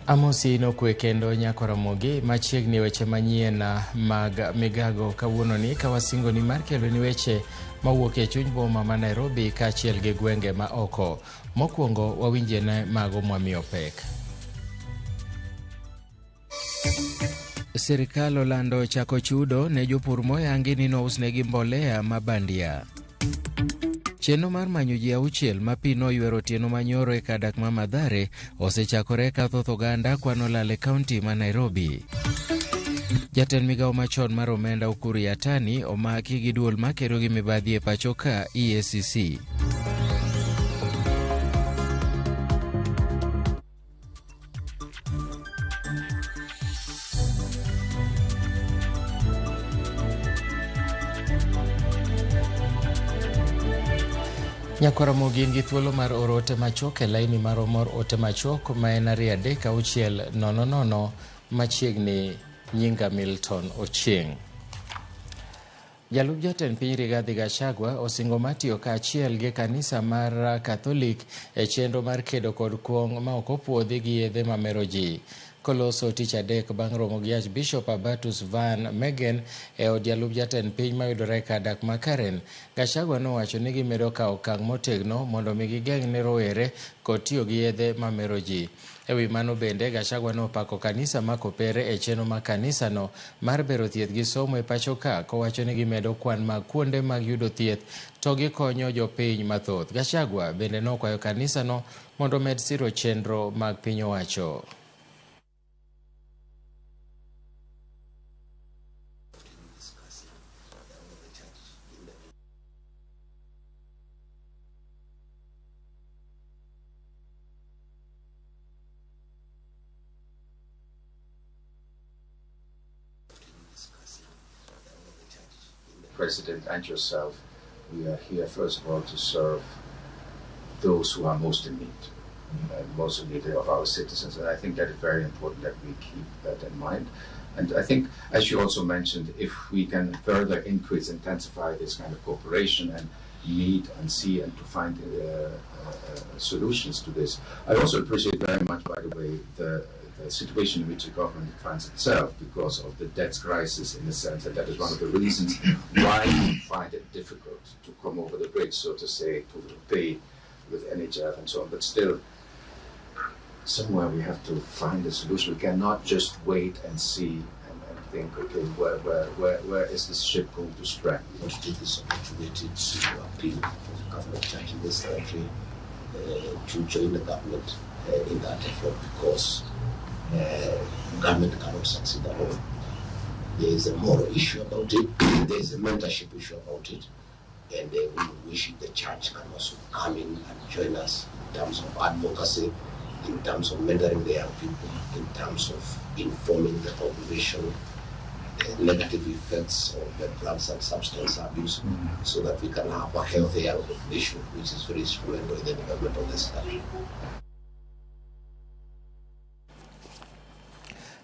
Amosi nokwe kendo nyakoromogi machiegni weche manyien mag migago kawuono ni kawasingo ni mar kelo ni weche mawuok e chuny boma ma Nairobi kaachiel gi gwenge ma oko. Mokwongo wawinje ne mago mwamiyo pek. Sirikal olando chako chudo ne jopur moyangi ni nousnegi mbolea mabandia. Chenro mar manyo ji 6 ma pi noywero otieno manyoro e kadak ma Mathare osechakore ka thoth oganda kwano lal e kaunti ma Nairobi. Jatend migawo machon mar omenda Ukur Yatani omaki gi duol makedo gi mibadhi e pacho ka EACC. Nyakoromogi gin gi thuolo mar oro ote machok e laini mar omor ote machok ma en 3-600 machiegni nyinga Milton Ochieng'. Jalup jatend piny Rigathi Gachagua osingo matiyo kaachiel gi kanisa mar Katholik e chenro mar kedo kod kuong' ma ok opuodhi gi yedhe mamero ji. Koloso tich adek bang' romo gi Archbishop Abatus Van Megen e od jalup jatend piny mayudore kadak ma Karen, Gachagua nowacho ni gimedo kawo okang' motegno mondo mi gigeng' ne rowere kod tiyo gi yedhe mamero ji. E wi mano bende Gachagua nopako kanisa ma Kopere e chenro ma kanisano mar bero thieth gi somo e pacho ka, kowacho ni gimedo kwan mag kuonde mag yudo thieth to gikonyo jopiny mathoth. Gachagua bende nokwayo kanisano mondo med siro chenro mag piny owacho. President and yourself, we are here first of all to serve those who are most in need, and most in need of our citizens. And I think that is very important that we keep that in mind. And I think, as you also mentioned, if we can further increase, intensify this kind of cooperation and meet and see and to find solutions to this. I also appreciate very much, by the way, the situation in which the government finds itself because of the debt crisis, in a sense, and that is one of the reasons why we find it difficult to come over the bridge, so to say, to pay with NHF and so on. But still, somewhere we have to find a solution. We cannot just wait and see and think, okay, where is this ship going to strike? We want to take this opportunity to appeal for the government in this country to join the government in that effort, because government cannot succeed alone. There is a moral issue about it, there is a mentorship issue about it, and we wish the church can also come in and join us in terms of advocacy, in terms of mentoring the young people, in terms of informing the population the negative effects of the drugs and substance abuse, so that we can have a healthy young population, which is very instrumental in the development of this country.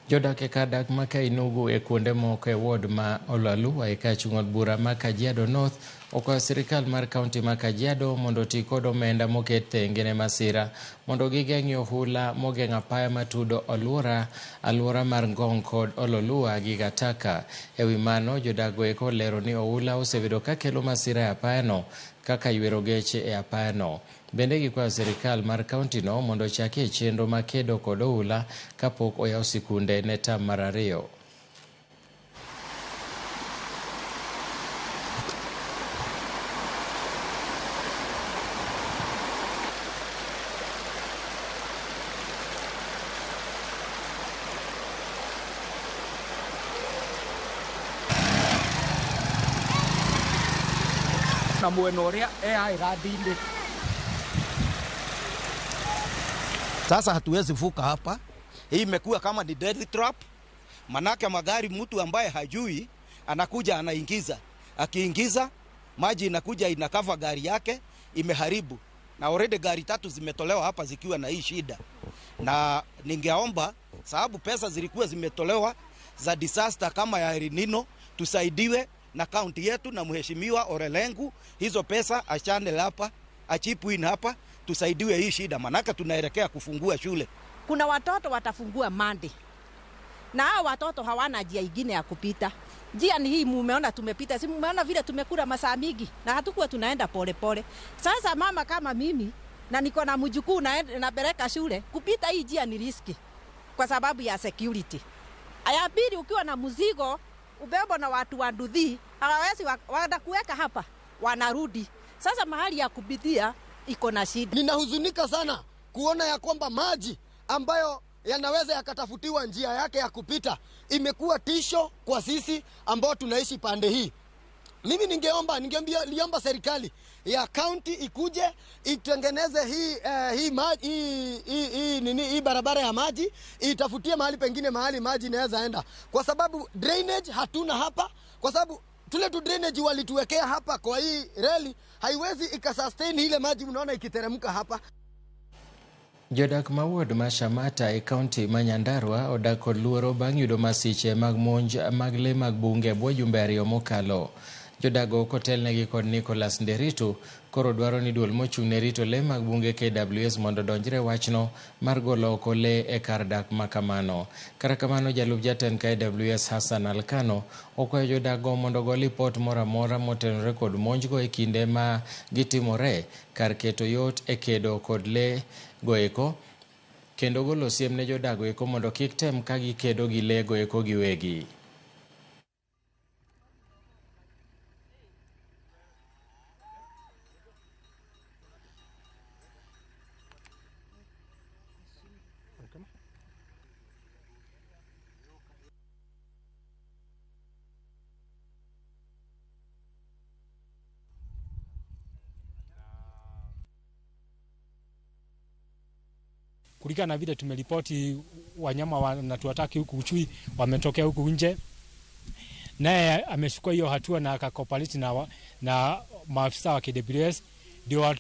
Jodak e kadak ma Kainugu e kuonde moko e ward ma Olaluwa e kachung' od bura ma Kajiado North okwayo sirikal mar kaunti ma Kajiado mondo oti kod omenda moket thenge ne masira mondo gigeng'i ohula mogeng'o apaya matudo alwora mar Ngong kod Ololuwa gi Gataka. E wi mano, jodak go eko lero ni ohula osebedo ka kelo masira e apayano, kaka ywero geche e apayano. Bende gikwayo sirikal mar kaunti no mondo chaki chenro makedo kod ohula kapok oyaw sikunde ne tam mar 2. na mwena uria iradinde. Sasa hatuwezi vuka hapa. Hii imekuwa kama ni death trap. Manake magari mtu ambaye hajui anakuja anaingiza. Akiingiza maji inakuja inakava gari yake, imeharibu. Na already gari 3 zimetolewa hapa zikiwa na hii shida. Na ningeomba sababu pesa zilikuwa zimetolewa za disaster kama ya El Nino, tusaidiwe na kaunti yetu na mheshimiwa Orelengu, hizo pesa achane hapa, achipu in hapa, tusaidiwe hii shida, manaka tunaelekea kufungua shule. Kuna watoto watafungua Monday. Na hao watoto hawana njia nyingine ya kupita. Njia ni hii mumeona tumepita. Si mumeona vile tumekula masaa mingi na hatukuwa tunaenda pole pole. Sasa mama kama mimi na niko na mjukuu na bereka shule, kupita hii njia ni riski kwa sababu ya security. Aya pili, ukiwa na mzigo ubebo na watu wa Nduthi, hawawezi wanakuweka hapa, wanarudi. Sasa mahali ya kupitia iko na shida. Ninahuzunika sana kuona ya kwamba maji ambayo yanaweza yakatafutiwa njia yake ya kupita imekuwa tisho kwa sisi ambao tunaishi pande hii. Mimi ningeomba serikali ya county ikuje itengeneze hii barabara ya maji, itafutie mahali pengine mahali maji inaweza enda, kwa sababu drainage hatuna hapa, kwa sababu tule tu drainage walituwekea hapa kwa hii reli haiwezi ikasustain ile maji unaona ikiteremka hapa. Jodak mawuod ma Shamata e kaunti ma Nyandarua odak kod luoro bang' yudo masiche mag monj mag le mag bunge bwo jumbe 2 mokalo. Jodago kotelnegi kod Nicholas Nderitu koro dwaro ni duol mochung'ne rito le mag bunge KWS mondo donjre wachno mar golo oko le e kar dak makamano. Kara kamano jalup jatend KWS Hassan Alkano okwayo jodago mondo go lipot moro amora motenore kod monjgo e kinde ma gitimore kar keto yot e kedo kod le goeko kendo golo siem ne jodago eko mondo kik tem ka gikedo gi le goeko giwegi. Kulingana na vile tumeripoti wanyama wanatuataki huku Uchui wametokea huku nje, naye amechukua hiyo hatua na akakopaliti na maafisa wa KWS ndio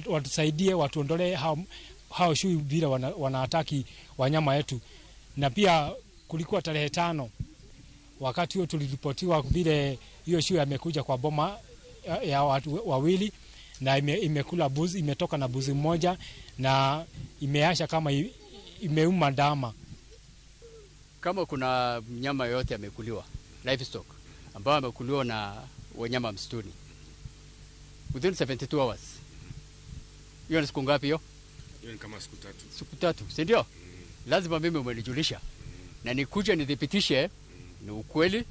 watusaidie watuondolee hao shui vile wanaataki wanyama wetu. Na pia kulikuwa tarehe 5 wakati huo tuliripotiwa vile hiyo shui amekuja kwa boma ya watu wawili na imekula buzi, imetoka na buzi mmoja na imeasha kama imeuma ndama. Kama kuna mnyama yote amekuliwa, livestock ambao amekuliwa na wanyama msituni within 72 hours. Hiyo ni siku ngapi hiyo? Hiyo ni kama siku 3. Siku 3, si ndio? Lazima mimi umenijulisha na nikuja nidhibitishe ni ukweli.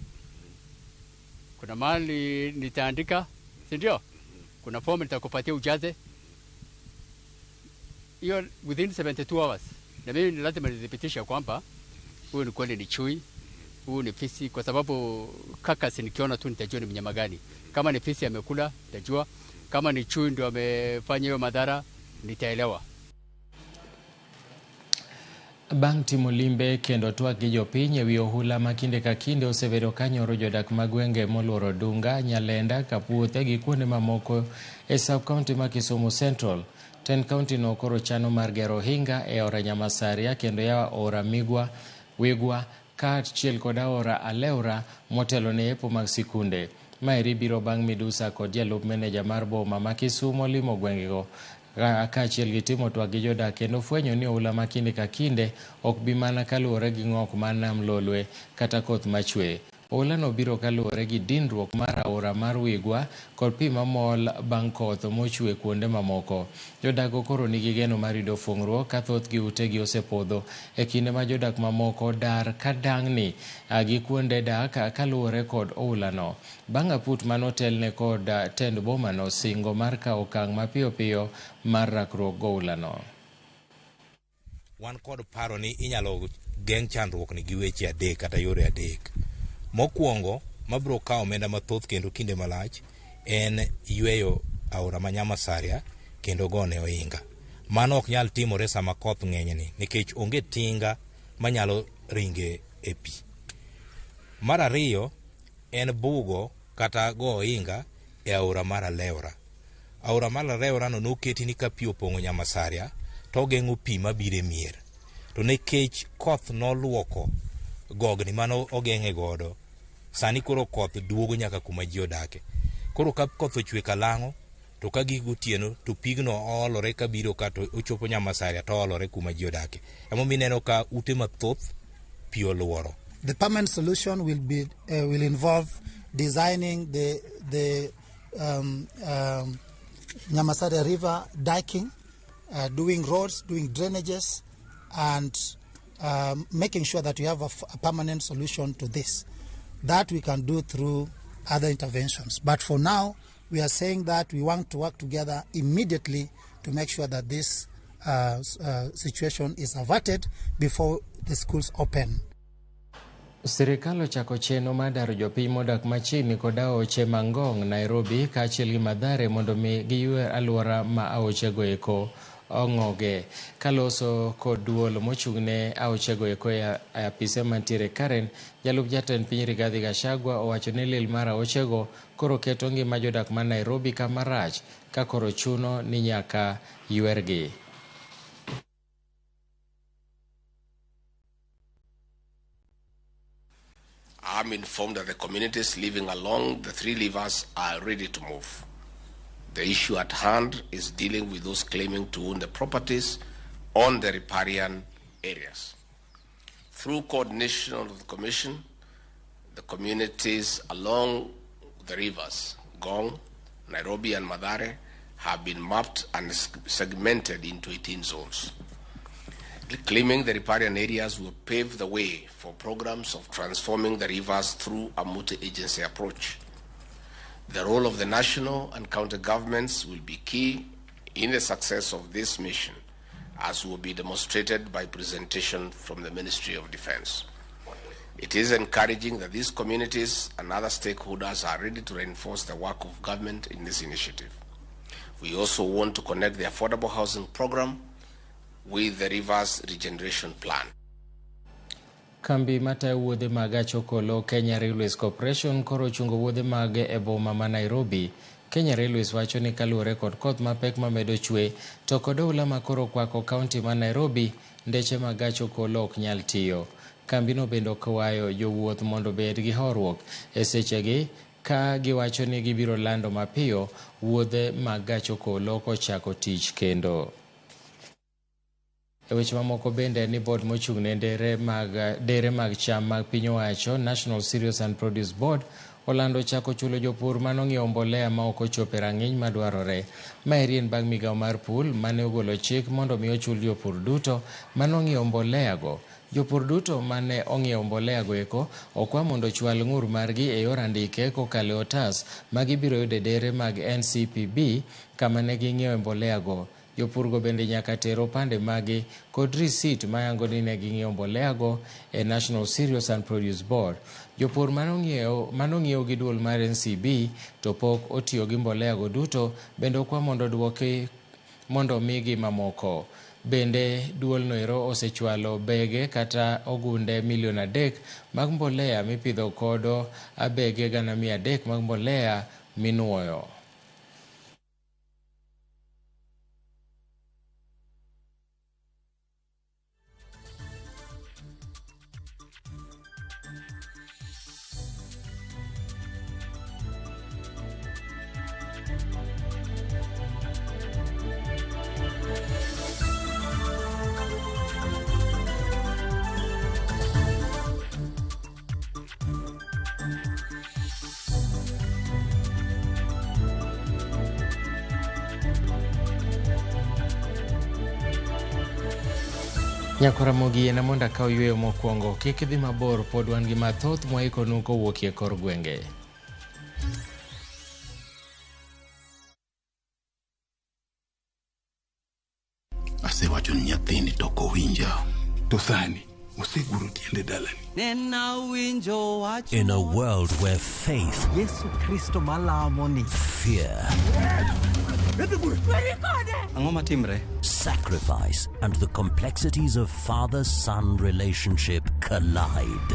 Kuna mahali nitaandika, si ndio? Kuna form nitakupatia ujaze. Hiyo within 72 hours. Na mimi lazima nidhibitisha kwamba huyu ni kweli ni chui, huyu ni fisi, kwa sababu kakasi nikiona tu nitajua ni mnyama gani. Kama ni fisi amekula, nitajua. Kama ni chui ndio amefanya hiyo madhara, nitaelewa. Bang' timo limbe kendo twak gi jopiny ewi ohula ma kinde ka kinde osebedo ka nyoro jodak mag gwenge moluoro Dunga, Nyalenda, Kapuothe gi kuonde mamoko e sub-county ma Kisumu Central. Ten county no koro chano mar gero hinga e ora Nyamasaria kendo yawa ora Wigwa kaachiel kod aora Aleura motelo ne epo mag sikunde. Maeri biro bang' midusa kod jalup meneja mar boma ma Kisumu limo gwengego kaachiel gi timo twak gi jodak kendo fwenyo ni ohula ma kinde ka kinde ok bi mana kaluwore gi ng'ok mar nam Lolwe kata koth machwe. Ohula no biro kaluwore gi dinruok mar aora mar Wigwa kod pi mamol bang' koth mochwe kuonde mamoko. Jodak koro nigi geno mar yudo fuong'ruok ka thoth gi utegi osepodho e kinde ma jodak mamoko dar ka dang'ni gi kuonde dak kaluwore kod ohula no. Bang' aput manotelne kod tend boma no singo mar kawo okang' mapiyo piyo mar rakruok gohula no. Wan kod paro ni inyalo geng' chandruok ni gi weche adek kata yore adek. Mokwongo mabiro kawo omenda mathoth kendo kinde malach en yweyo aora ma Nyamasaria kendo gone oinga. Mano ok nyal timore sama koth ng'enyni nikech onge tinga manyalo ringe e pi. Mar ariyo en bugo kata go oinga e aora mar Aleura. Aora mar Aleura no noketi ni ka pi opong'o Nyamasaria to geng'o pi mabiro e mier. To nikech koth noluoko gogni mano ogeng'e godo, sani koro koth duogo nyaka kuma ji odake. Koro ka koth ochwe kalang'o to ka gigo otieno to pigno oolore ka biro ka to ochopo Nyamasaria to oolore kuma ji odake. Emo mineno ka ute mathoth pi oluoro. The permanent solution will involve designing the Nyamasaria River diking, doing roads, doing drainages, and making sure that we have a permanent solution to this. That we can do through other interventions. But for now, we are saying that we want to work together immediately to make sure that this situation is averted before the schools open. Sirikal ochako chenro mar daro jopiny modak machiegni kod aoche Mangong, Nairobi kaachiel gi Mathare mondo mi giywe alwora ma aochego eko ong'oge. Kaloso kod duol mochung'ne aochego eko e apise mantiere Karen, jalup jatend piny Rigathi Gachagua owacho ni lil mar aochego koro keto ngima jodak ma Nairobi kama rach ka koro chuno ni nyaka ywergi. I'm informed that the communities living along the three rivers are ready to move. The issue at hand is dealing with those claiming to own the properties on the riparian areas. Through coordination of the Commission, the communities along the rivers, Gong, Nairobi and Mathare, have been mapped and segmented into 18 zones. Reclaiming the riparian areas will pave the way for programs of transforming the rivers through a multi-agency approach. The role of the national and county governments will be key in the success of this mission, as will be demonstrated by presentation from the Ministry of Defense. It is encouraging that these communities and other stakeholders are ready to reinforce the work of government in this initiative. We also want to connect the affordable housing program with the Rivers Regeneration Plan. Kambi matayo wuodhe mag gach okolo Kenya Railways Corporation koro chungo wuodhe mag e boma ma Nairobi. Kenya Railways wacho ni kaluwore kod koth mapek mamedo chwe to kod oula ma koro kwako kaunti ma Nairobi, ndeche mag gach okolo ok nyal tiyo. Kambino bende okwayo jowuoth mondo bed gi horuok e sechegi ka giwacho ni gibiro lando mapiyo wuodhe mag gach okolo kochako tich kendo. E weche mamoko bende ni board mochung'ne dere mag cham mag piny owacho National Cereals and Produce Board olando chako chulo jopur manong'iewo mbolea ma ok ochopo e rang'iny madwarore. Maeri en bang' migawo mar pur mane ogolo chik mondo mi ochul jopur duto manong'iewo mbolea go. Jopur duto mane ong'iewo mbolea go eko okwa mondo chwal ng'ur margi e yor andike kokalo otas ma gibiro yudo dere mag NCPB kama ne ging'iewo mbolea go. Jopur go bende nyaka ter opande magi kod risit mayango ni ne ging'iewo mbolea go e National Cereals and Produce Board. Jopur manong'iewo gi duol mar NCB to pok otiyo gi mbolea go duto bende okwa mondo duoki mondo migi mamoko. Bende duol noero osechwalo bege kata ogunde milion 3 mag mbolea mipidho kodo abege 300 mag mbolea minuoyo. Nyakораmogi ena monda ka oyweyo mokwongo kik dhi mabor pod wan gi mathoth mwaikonu kowuok e kor gwenge. Asewacho ni nyathini to kowinja. To sani In a world where faith, fear, sacrifice, and the complexities of father-son relationship collide.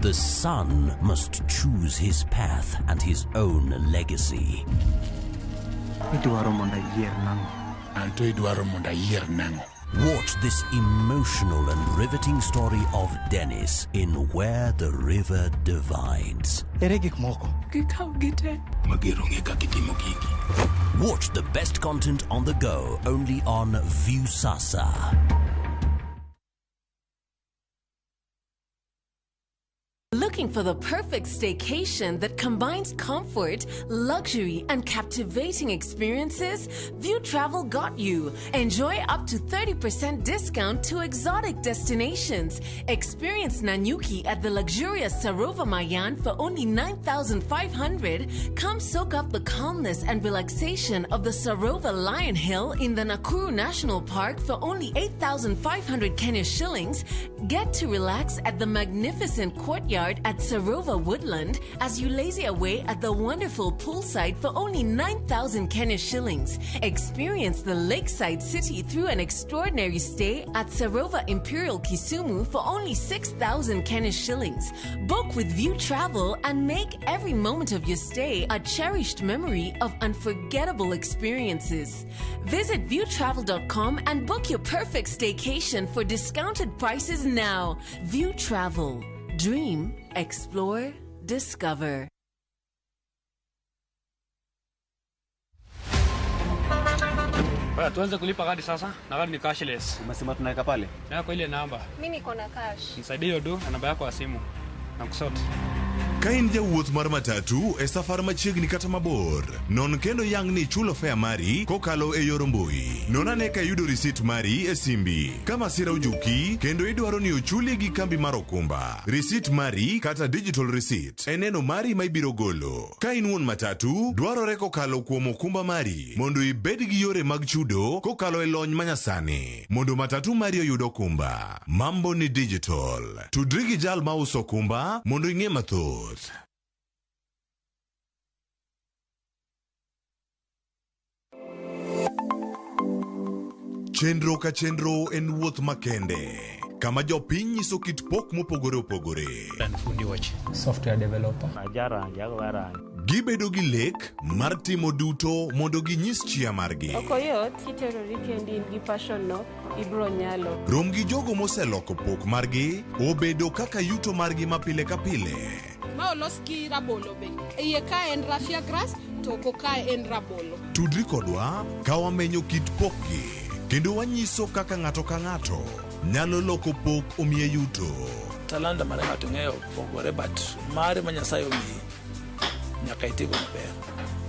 The son must choose his path and his own legacy. Watch this emotional and riveting story of Dennis in Where the River Divides. Watch the best content on the go only on Viusasa. Looking for the perfect staycation that combines comfort, luxury, and captivating experiences? View Travel got you. Enjoy up to 30% discount to exotic destinations. Experience Nanyuki at the luxurious Sarova Mayan for only 9,500. Come soak up the calmness and relaxation of the Sarova Lion Hill in the Nakuru National Park for only 8,500 Kenya shillings. Get to relax at the magnificent courtyard at Sarova Woodland as you lazy away at the wonderful poolside for only 9,000 Kenya shillings. Experience the lakeside city through an extraordinary stay at Sarova Imperial Kisumu for only 6,000 Kenya shillings. Book with View Travel and make every moment of your stay a cherished memory of unforgettable experiences. Visit viewtravel.com and book your perfect staycation for discounted prices now. View Travel. Dream, explore, discover. Baya, tuanze kulipa kadi sasa. Na kadi ni cashless. Umesema tunaweka pale? Na kwa ile namba. Mimi niko na cash. Nisaidie hiyo do na namba yako ya simu. Na kusoti. Kain jawuoth mar matatu e safar machiegni kata mabor. Non kendo yang ni chulo fare mari kokalo e yor mbui. Non ane ka yudo risit mari e simbi. Kama sira ujuki, kendo idwaro ni ochuli gi kambi mar okumba. Risit mari kata digital receipt. Eneno mari ma ibiro golo. Ka in wuon matatu, dwarore kokalo kuom okumba mari. Mondo ibed gi yore mag chudo kokalo e lony manyasani. Mondo matatu mari oyud okumba. Mambo ni digital. Tudri gi jal ma uso okumba mondo ing'e mathoth. Chenro ka chenro en wuoth makende, kama jopiny nyiso kit pok mopogore opogore. Fundi watch. Software developer. Gibedo gi lek mar timo duto mondo ginyis chia margi. Okoyot kiterori kendi gi passion no ibro nyalo. Rom gi jogo moseloko pok margi obedo kaka yuto margi mapile ka pile. Ma olos gi rabolo be. Iye ka en raffia grass to ko ka en rabolo. Tudri kodwa ka wamenyo kit pokgi. Kendo wanyiso kaka ng'ato ka ng'ato nyalo loko pok omiye yuto. Talanta mare ng'ato ng'eyo pogore but mare ma Nyasaye omiyi nyaka itigo maber.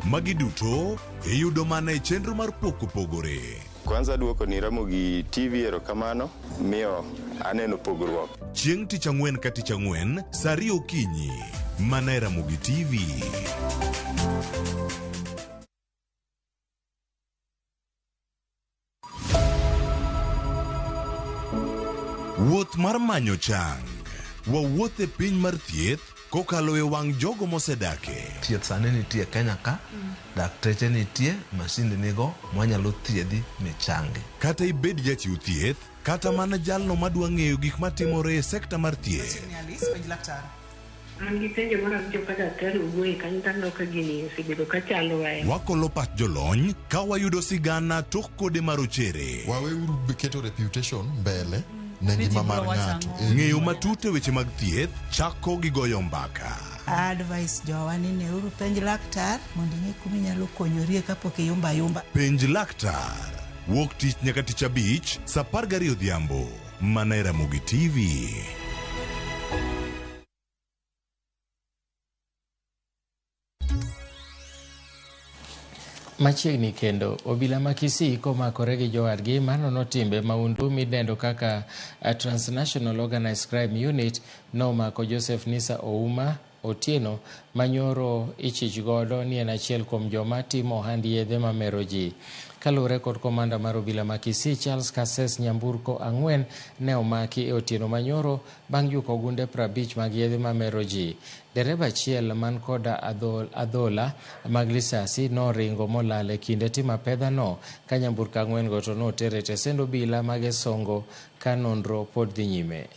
Magi duto iyudo mana e chenro mar pok opogore. Kwanza duoko ni Ramogi TV erokamano miyo aneno pogruok. Chieng' tich ang'wen ka tich ang'wen saa 2 okinyi mana e Ramogi TV. Wuoth mar manyo chang. Wawuoth e piny mar thieth kokalo e wang' jogo mosedake. Thieth sani nitie Kenya ka, dakteche nitie, masinde nigo mwanyalo thiedhi michangi. Kata ibed jachiw thieth, kata mana jalno madwa ng'eyo gik matimore e sekta mar thieth. Wakolo pat jolony ka wayudo sigana tok kode marochere. Waweuru keto reputation mbele. Ngima mar ng'ato. Ng'eyo matut e weche mag thieth chako gi goyo mbaka. Advice jowani ne uru penj laktar mondo ing'e kuma inyalo konyori kapok iyumba yumba. Penj laktar. Wuok tich nyaka tich abich saa 12 odhiambo. Mana e Ramogi TV. Machiegni kendo obila ma Kisii komakore gi jowadgi manono timbe maundu midendo kaka Transnational Organized Crime Unit nomako Joseph Nisa Ouma Otieno manyoro ichich godo ni en achiel kuom joma timo ohand yedhe mamero ji. Kalure kod komanda mar obila ma Kisii Charles Kases nyamburko 4 ne omaki e Otieno manyoro bang' juko gunde 50 mag yedhe mamero ji. Dereba achiel man koda adhola mag lisasi noringo molal e kinde timo apedha no ka nyamburko 4 go to notere tesend obila mag Songo ka nonro pod dhi nyime.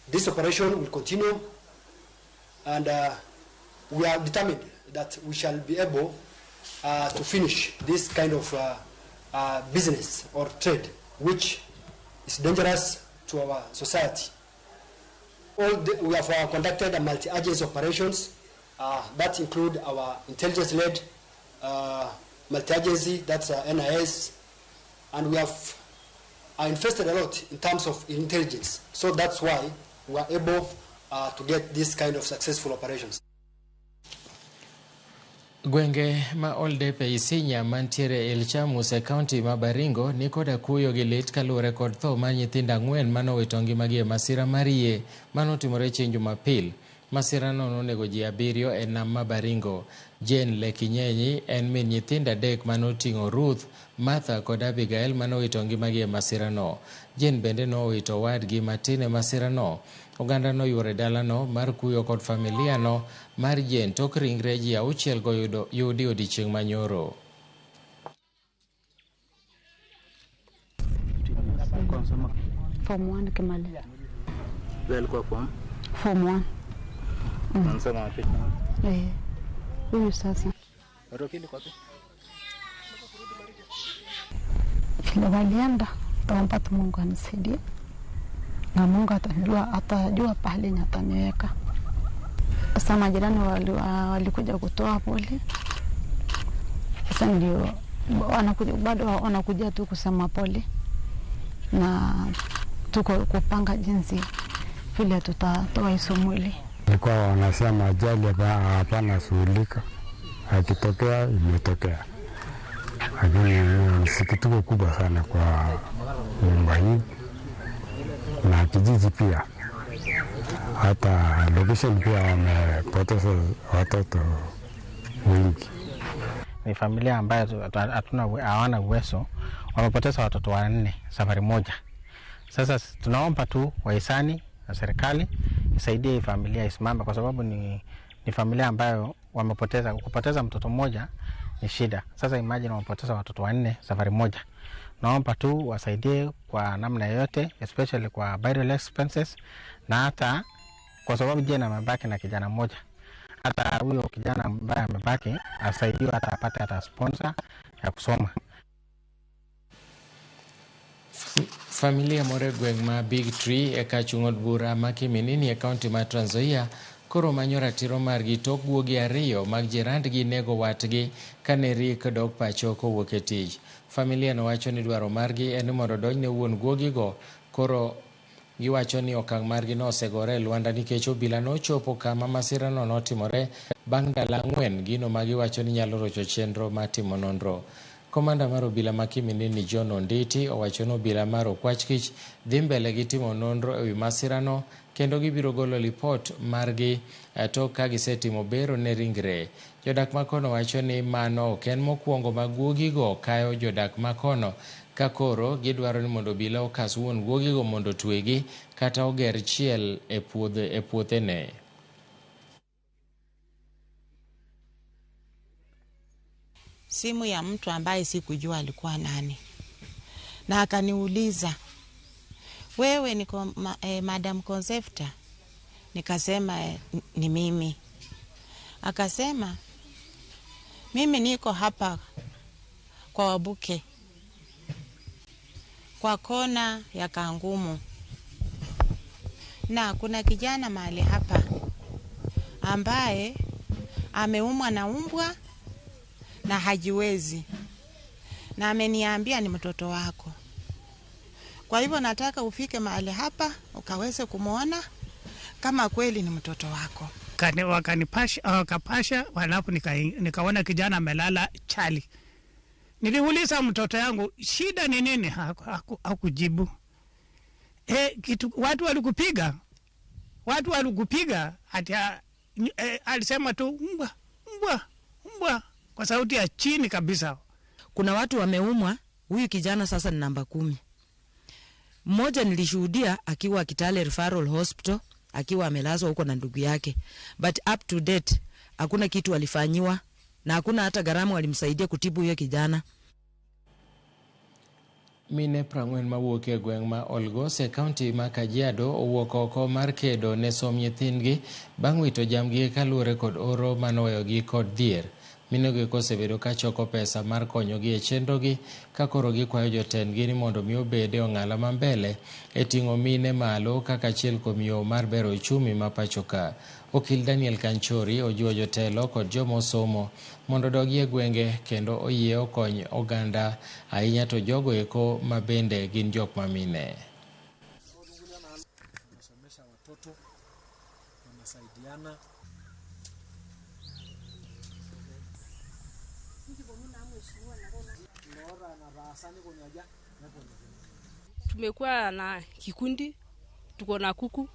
This operation will continue, and we are determined that we shall be able to finish this kind of business or trade, which is dangerous to our society. We have conducted a multi-agency operations that include our intelligence-led multi-agency, that's NIS, and we have invested a lot in terms of intelligence. So that's why we are able to get this kind of successful operations. Gwenge ma Oldepe Isinya mantiere Ilchamus e kaunti ma Baringo ni koda kuyo gi lit kalure kod tho mar nyithindo 4 manowito ngimagi e masira mar yie manotimore chieng' Jumapil. Masira no nonego ji 7 e nam ma Baringo. Jane Lekinyenyi en min nyithindo 3 manoting'o Ruth, Martha kod Abigail manowito ngimagi e masira no. Jane bende nowito wadgi matin e masira no. Oganda no yuore dala no mar kuyo kod familia no mar Jane tok ringre ji 6 go yudi odiechieng' manyoro. Form 1 kimaliza. Wewe kwa Form 1. Unasoma wapi? Huyu sasa. Rokili kwa wapi? Walienda tuomba tu Mungu anisaidie. Na Mungu atajua pahali ataniweka. Sasa majirani walikuja kutoa pole. Sasa ndio bado wanakuja tu kusema pole. Na tuko kupanga jinsi vile tutatoa hizo mwili. Nilikuwa wanasema ajali hapana suhulika, akitokea imetokea, lakini ni sikitiko kubwa sana kwa nyumba hii na kijiji pia, hata location pia wamepoteza watoto wengi. Ni familia ambayo hawana uwezo, wamepoteza watoto 4 safari moja. Sasa tunaomba tu wahisani na serikali isaidie familia isimame, kwa sababu ni familia ambayo kupoteza mtoto mmoja ni shida. Sasa imagine wamepoteza watoto 4 safari moja. Naomba tu wasaidie kwa namna yote, especially kwa burial expenses, na hata kwa sababu Jane amebaki na kijana mmoja, hata huyo kijana ambaye amebaki asaidiwe, hata apate hata sponsor ya kusoma. Familia more gweng' ma Big Tree e kachung'od bura ma Kiminini e kaunti ma Trans Nzoia koro manyo ratiro margi tok guogi 2 mag jirandgi nego watgi kane rik dok pacho kowuok e tich. Familia no wacho ni dwaro margi en mondo donjne wuon guogigo. Koro giwacho ni okang' margi no osegore Luanda nikech obila nochopo kama masira no notimore bang' ndalo 4. Gino ma giwacho ni nyalo rocho chenro matimo nonro. Komanda mar obila ma Kiminini John Onditi owacho ni obila mar Okwachkich dhi mbele gi timo nonro e wi masira no kendo gibiro golo lipot margi tok ka gisetimo bero ne ringre. Jodak makono wacho ni mano ok en mokwongo ma guogigo kayo jodak makono, ka koro gidwaro ni mondo obila okas wuon guogigo mondo twegi kata oger chiel e puothene. Simu ya mtu ambaye sikujua alikuwa nani, na akaniuliza, wewe ni Madam Concepta? Nikasema ni mimi. Akasema mimi niko hapa kwa Wabuke kwa kona ya Kangumu, na kuna kijana mahali hapa ambaye ameumwa na umbwa na hajiwezi, na ameniambia ni mtoto wako. Kwa hivyo nataka ufike mahali hapa ukaweze kumuona kama kweli ni mtoto wako. Wakapasha, halafu nikaona kijana amelala chali. Niliuliza mtoto yangu, shida ni nini? Hakujibu. Watu walikupiga ati alisema tu mbwa kwa sauti ya chini kabisa. Kuna watu wameumwa. Huyu kijana sasa ni namba 10. Mmoja nilishuhudia akiwa Kitale Referral Hospital, akiwa amelazwa huko na ndugu yake, but up to date hakuna kitu alifanyiwa na hakuna hata gharama walimsaidia kutibu huyo kijana. Mine 40 mawuok e gweng' ma Olgos e kaunti ma Kajiado owuok oko mar kedo ne som nyithindgi bang' wito jamgi kaluwore kod oro manoweyogi kod dhier. Minego kosebedo ka choko pesa mar konyogi e chenrogi, ka koro gikwayo jotendgi ni mondo mi obede ong'ala ma mbele e ting'o mine malo kaka achiel kuom yo mar bero uchumi ma pacho ka. Okil Daniel Kanchori ojiwo jotelo kod jomosomo mondo dogi e gwenge kendo oyie okony oganda, ahinya to jogo eko ma bende gin jok ma mine. Tumekuwa na kikundi, tuko na kuku,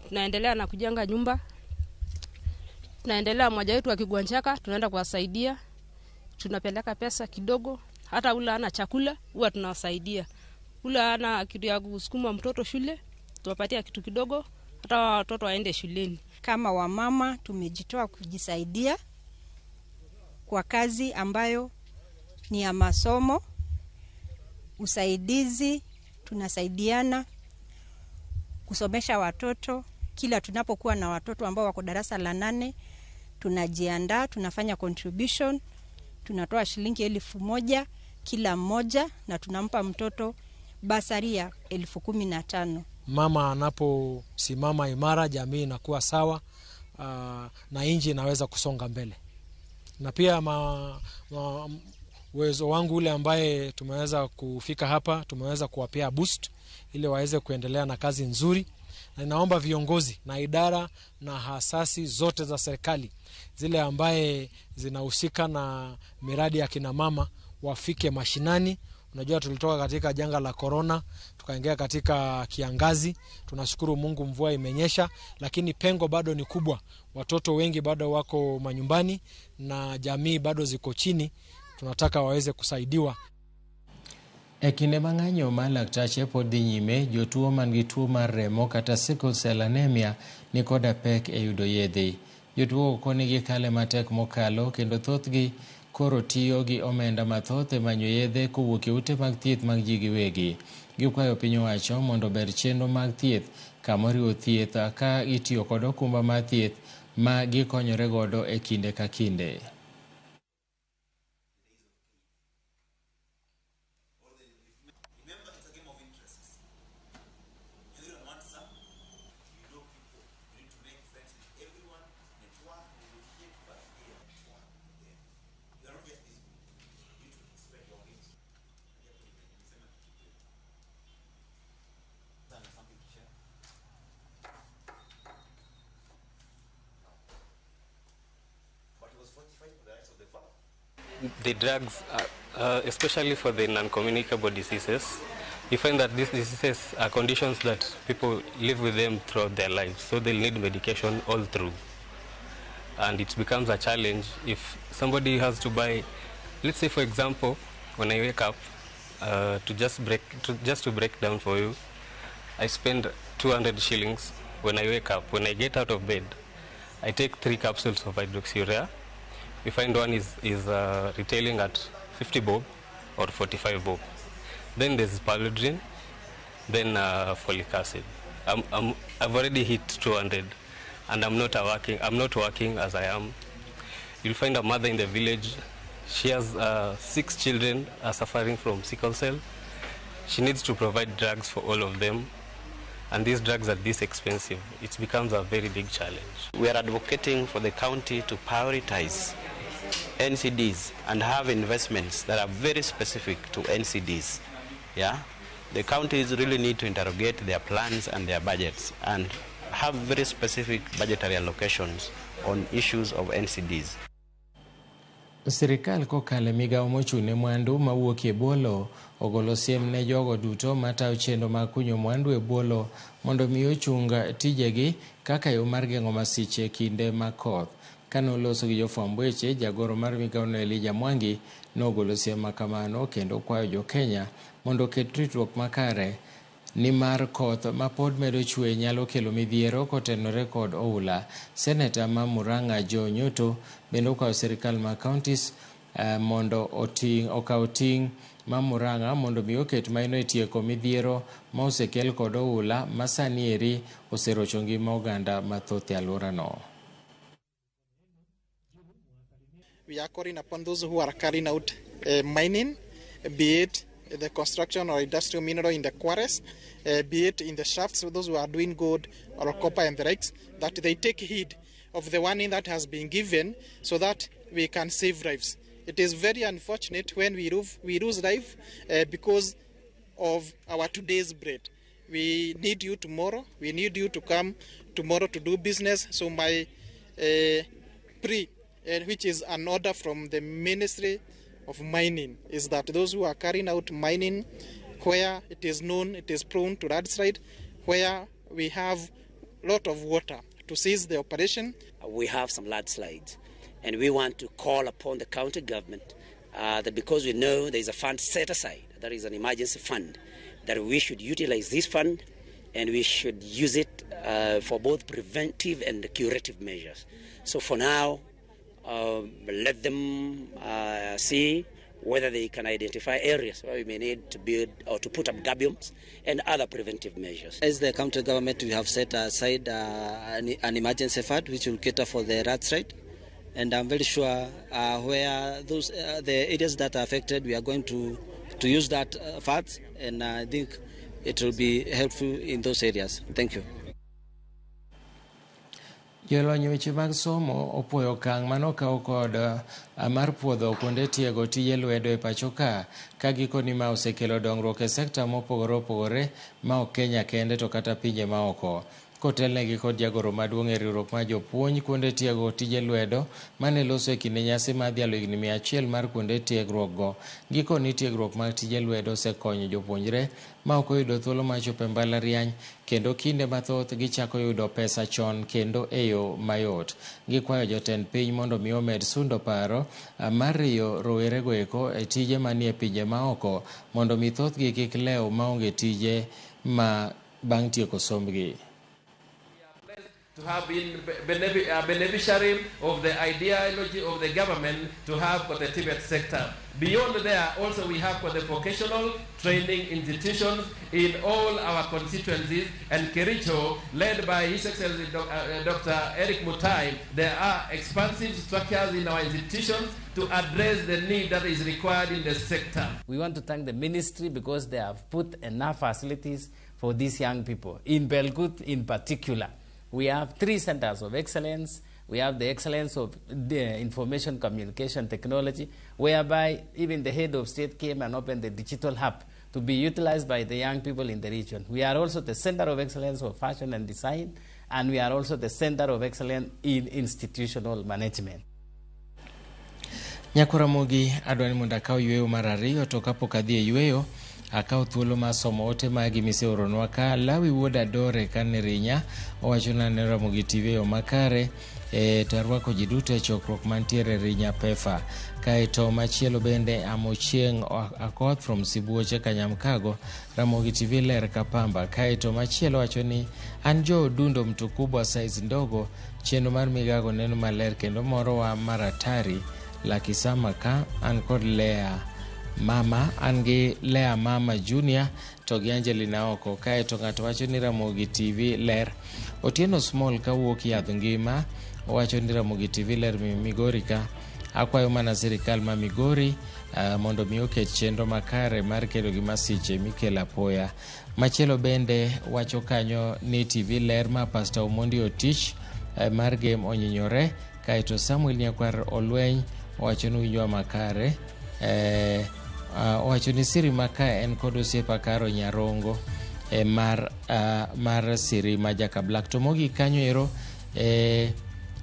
tunaendelea na kujenga nyumba, tunaendelea mmoja wetu akigonjeka, tunaenda kuwasaidia, tunapeleka pesa kidogo, hata ule ana chakula huwa tunawasaidia. Ule ana kitu ya kusukuma mtoto shule, tuwapatia kitu kidogo hata watoto waende shuleni. Kama wamama tumejitoa kujisaidia kwa kazi ambayo ni ya masomo, usaidizi, tunasaidiana kusomesha watoto. Kila tunapokuwa na watoto ambao wako darasa la 8, tunajiandaa, tunafanya contribution, tunatoa shilingi 1,000 kila mmoja na tunampa mtoto basari ya 15,000. Mama anaposimama imara, jamii inakuwa sawa, na nchi inaweza kusonga mbele. Na pia uwezo wangu ule ambaye tumeweza kufika hapa, tumeweza kuwapea boost ili waweze kuendelea na kazi nzuri. Na naomba viongozi na idara na hasasi zote za serikali zile ambaye zinahusika na miradi ya kina mama wafike mashinani. Unajua tulitoka katika janga la corona, tukaingia katika kiangazi. Tunashukuru Mungu mvua imenyesha, lakini pengo bado ni kubwa. Watoto wengi bado wako manyumbani na jamii bado ziko chini. Tunataka waweze kusaidiwa. E kinde mang'anyo ma laktache pod dhi nyime, jotuo man gi tuo mar remo kata sickle cell anemia ni koda pek e yudo yedhe. Jotuo konigi kale matek mokalo kendo thothgi koro tiyo gi omenda mathoth e manyo yedhe kowuok e ute mag thieth mag ji giwegi. Gikwayo piny owacho mondo ber chenro mag thieth kamoriwo thieth ka itiyo kod okumba mar thieth ma gikonyore godo e kinde ka kinde. The drugs, especially for the non-communicable diseases, you find that these diseases are conditions that people live with them throughout their lives, so they'll need medication all through. And it becomes a challenge if somebody has to buy, let's say for example, when I wake up, just to break down for you, I spend 200 shillings when I wake up. When I get out of bed, I take 3 capsules of hydroxyurea. We find one is retailing at 50 bob or 45 bob. Then there's Paludrin, then folic acid. I've already hit 200, and I'm not working as I am. You'll find a mother in the village. She has 6 children are suffering from sickle cell. She needs to provide drugs for all of them, and these drugs are this expensive. It becomes a very big challenge. We are advocating for the county to prioritize NCDs and have investments that are very specific to NCDs. Yeah, the counties really need to interrogate their plans and their budgets and have very specific budgetary allocations on issues of NCDs. Sirikal kokale migao mochune mwandu mawuok e bolo ogolo siem ne jogo duto matayo chenro mag kunyo mwandu e bolo mondo mi ochunga tijegi kaka yo mar geng'o masiche kinde makoth. Kanoloso gi jofwamb weche, jagoro mar migao no Elijah Mwangi nogolo siem makamano kendo kwayo jo Kenya mondo oket ritruok makare ni mar koth ma pod medo chwe nyalo kelo midhiero kotenore kod oula. Senator ma Murang'a Joe Nyoto bende okwayo sirikal ma counties mondo okaw ting' ma Murang'a mondo mi oket maino e tieko midhiero ma osekel kod oula ma sani eri oserocho ngima oganda mathoth e alworano. We are calling upon those who are carrying out mining, be it the construction or industrial mineral in the quarries, be it in the shafts, so those who are doing gold or copper and the likes, that they take heed of the warning that has been given so that we can save lives. It is very unfortunate when we lose life because of our today's bread. We need you tomorrow. We need you to come tomorrow to do business. So my plea, which is an order from the Ministry of Mining, is that those who are carrying out mining where it is known it is prone to landslide, where we have a lot of water, to cease the operation. We have some landslides, and we want to call upon the county government that because we know there is a fund set aside, there is an emergency fund, that we should utilize this fund and we should use it for both preventive and curative measures. So for now, let them see whether they can identify areas where we may need to build or to put up gabions and other preventive measures. As the county government, we have set aside an emergency fund which will cater for the landslide, and I'm very sure where those the areas that are affected, we are going to use that funds, and I think it will be helpful in those areas. Thank you. Jolony weche mag somo opuoyo okang' manokaw kod mar puodho kuonde tiego tije lwedo e pacho ka gikoni ma osekelo dongruok e sekta mopogore opogore ma ok Kenya kende to kata pinje maoko. Kotelnegi kod jagoro maduong' e riwruok mar jopuonj kuonde tiego tije lwedo mane loso e kinde nyasi mar dhialo higni 100 mar kuonde tiegruok go. Gikoni tiegruok mag tije lwedo osekonyo jopuonjre ma ok oyudo thuolo mar chopo e mbalariany, kendo kinde mathoth gichako yudo pesa chon kendo e yo mayot. Gikwayo jotend piny mondo mi omed sundo paro mar riyo rowerego eko e tije manie pinje maoko mondo mi thothgi kik lew maonge tije ma bang' tieko sombgi. To have been beneficiary of the ideology of the government to have for the TVET sector. Beyond there, also we have for the vocational training institutions in all our constituencies, and Kericho, led by His Excellency Dr. Eric Mutai, there are expansive structures in our institutions to address the need that is required in the sector. We want to thank the ministry because they have put enough facilities for these young people, in Belgut in particular. We have 3 centers of excellence. We have the excellence of the information communication technology, whereby even the head of state came and opened the digital hub to be utilized by the young people in the region. We are also the center of excellence for fashion and design, and we are also the center of excellence in institutional management. Nyakuramogi adwani mondo akaw yweyo mar ariyo, to kapok adhi e yweyo akaw thuolo mar somo ote magi miseoronwa ka. Lawi wuod Adore kane Rinya owachona ne Ramogi TV yo makare tarwako ji duto e chokruok mantiere Rinya Pefa. Kaeto machielo bende Amochieng Akoth from Sibuoche Kanyamkago, Ramogi TV ler Kapamba. Kaeto machielo wachoni an jo dundo mtu kubwa size ndogo, chenro mar migago neno maler kendo moro wa maratari Lakisama ka an kod Lea Mama, angi Lea Mama Junior to gi Angelina Oko. Kaeto ng'ato wacho ni Ramogi TV ler. Otieno Small kawuok Yadh Ngima owacho ni Ramogi TV ler Migori ka. Akwayo mana sirikal ma Migori mondo mi oket chenro makare mar kedo gi masiche mikelo apoya. Machielo bende wacho kanyo ni TV ler ma Pastor Omondi Otich mar game onyinyore. Kaeto Samuel Nyakwar Olweny owacho ni winjwa makare. Owacho ni siri maka en kod osiepa Karo Nyarongo. mar Sirima Jakablak. To mogi kanyo ero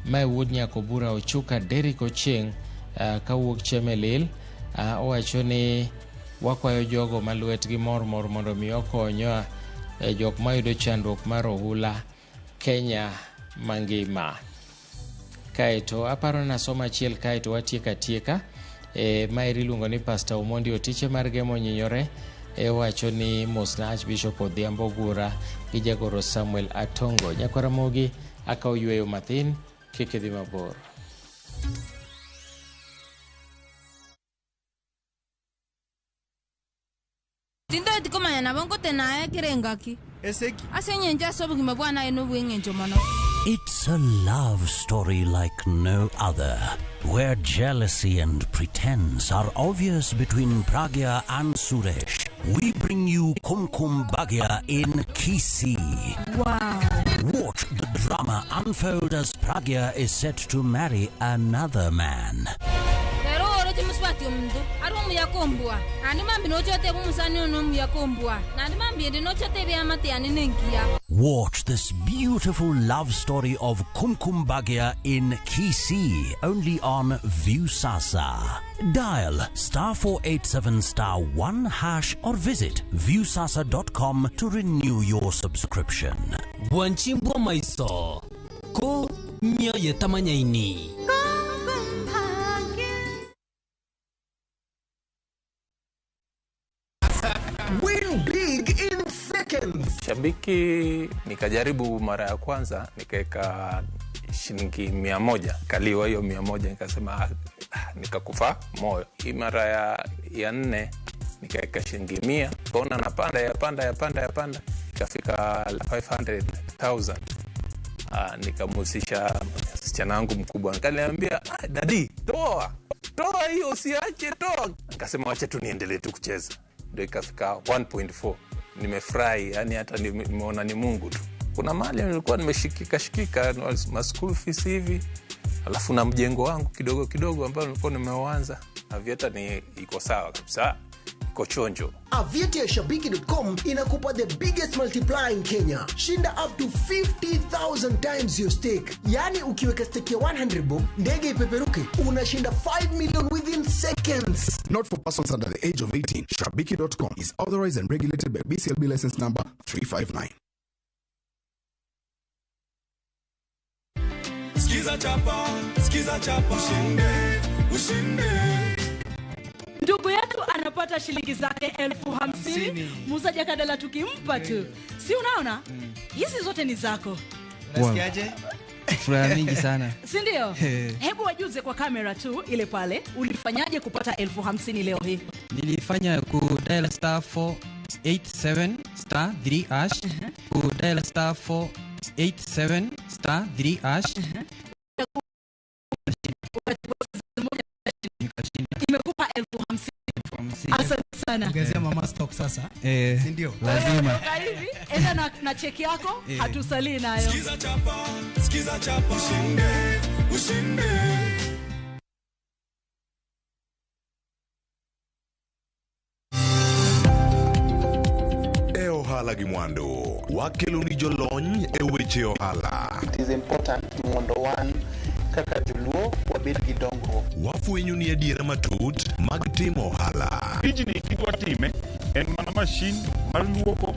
mae wuod Nyakobura Ochuka Derrick Ochieng kawuok Chemelil owacho ni wakwayo jogo maluetgi mor mondo mi okonyo jok mayudo chandruok mar ohula Kenya mangima. Kaeto aparo na soma achiel kaeto watieka maeri luongo ni Pastor Omondi Otiche mar Gemo Nyinyore wacho ni mosna Archbishop Odhiambo Ogura gi jagoro Samuel Atongo. Nyakwara mogi akaw yweyo mathin kik idhi mabor. Tindo etikomanya na bongo tena kirengaki. Eseki. Asenye nja sobu kimabwana eno wengenjo mano. It's a love story like no other, where jealousy and pretense are obvious between Pragya and Suresh. We bring you Kumkum Bhagya in Kisii. Wow. Watch the drama unfold as Pragya is set to marry another man. Muswati omundu arumu yakombwa andi mambi nochote bumusani onomu yakombwa nandi mambi ende nochote byamate aninengia. Watch this beautiful love story of Kumkum Bhagya in Kisii only on Viusasa. Dial *487*1# or visit viusasa.com to renew your subscription. Wanchimbwa maiso ko nyoye tamanyaini. Win big in seconds. Shabiki nikajaribu mara ya kwanza nikaweka shilingi 100, kaliwa hiyo 100, nikasema nikakufa moyo. Hii mara ya 4 nikaweka shilingi 100, kaona yapanda ikafika 500,000. Nikamusisha msichana wangu mkubwa, nikaniambia dadi toa hiyo usiache toa. Nikasema wacha tu niendelee tu kucheza. Ndio ikafika 1.4. Nimefurahi, yani hata nimeona ni Mungu tu. Kuna mali nilikuwa nimeshikika ma school fees hivi, alafu na mjengo wangu kidogo ambao nilikuwa nimeuanza. Avieta ni iko sawa kabisa, iko chonjo. Avieta ya Shabiki.com inakupa the biggest multiplier in Kenya. Shinda up to 50,000 times your stake. Yani ukiweka stake ya 100 bob, ndege ipeperuke, unashinda 5 million within seconds. Not for persons under the age of 18. Shabiki.com is authorized and regulated by BCLB license number 359. Skiza chapa, ushinde. Ndugu yetu anapata shilingi zake 50,000. Musa Jakadala tukimpa tu. Si unaona? Hizi zote ni zako. Unasikiaje? Furaha mingi sana. Si ndio? Hebu wajuze kwa kamera tu ile pale. Ulifanyaje kupata 50,000 leo hii? Nilifanya ku dial *487*3#. Ku dial *487*3#. Imekupa 50,000. Asante sana. Ongezea mama stock sasa. Si ndio? Lazima. Enda na cheki yako, hatusalii nayo. Skiza chapa, ushinde. Ohala Gimwando wakelo ni jolony weche ohala. It is important mondo wan kaka joluo wabed gi dongruok. Wafwenyo ni adiera matut mag timo ohala. Tijni kidwa time en mana mashin mar luoko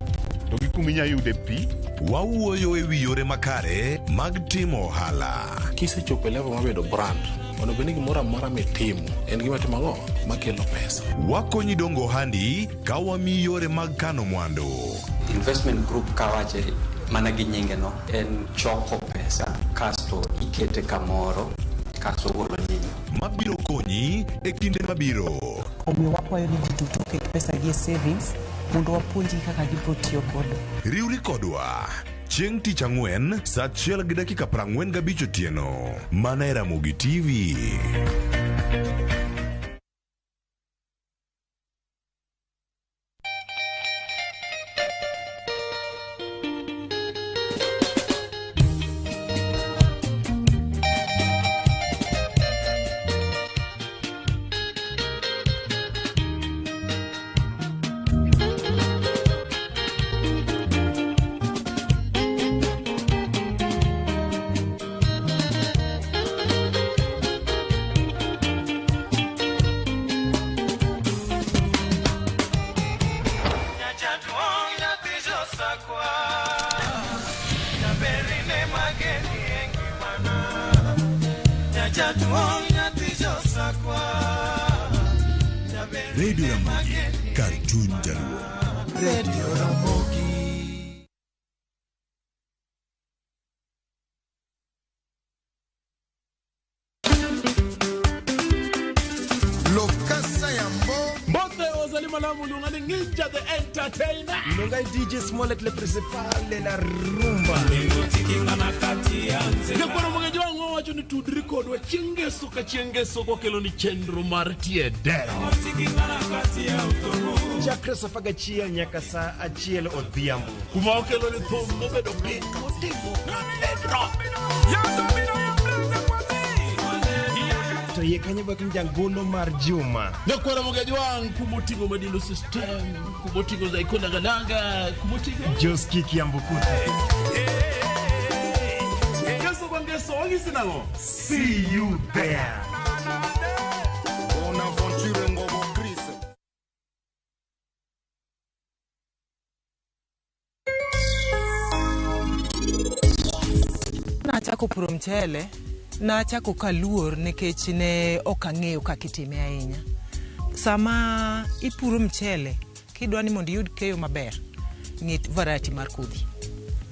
to gi kuminya yude pi. Wawuoyo ewi yore makare mag timo ohala. Kisechopo level mabedo brand, mondo beni gimoro amora mitimo en gima timo ang'o makelo pesa. Wakonyi dongo handi ka wamiyi yore mag kano mwandu. Investment group kawache mana gi nyinge no en choko pesa kasto ikete kamoro kasto golo nyinyo mabiro konyi e kinde mabiro. Omiyo wakwayo ni ji duto ket pesa gi savings mondo wapuonji kaka gibiro tiyo godo. Riwri kodwa chieng' tich ang'wen saa 1:45 otieno mana e Ramogi TV. Nyacha tuong nyathi josakwa. Radio Ramogi, kar chuny jaluo. Radio Ramogi. Mbothe wazalima lamu lungani Ninja the Entertainer. Nungai DJ Smollett le principal de la rumba. Yakwana mwengeji wangu wacho ni tudri kodwa chengeso ka chengeso kwa kelo ni chendro martie dera. Chakra safaga chia nyakasa achiel odhiambo. Kuma okelo ni thumbo bedo pin motivo nedro. To ye kanye bakin jangolo mar Juma. Yakwana mwengeji wangu kumotivo medilu system, kumotivo za ikona galanga, kumotivo Joski Kiambukute. See you there. Nachako puro mchele, nachako kaluor nikech ne okang'eyo kaka itime ahinya. Sama ipuro mchele, kidwani mondo iyud keyo maber, ng'e variety mar kodhi.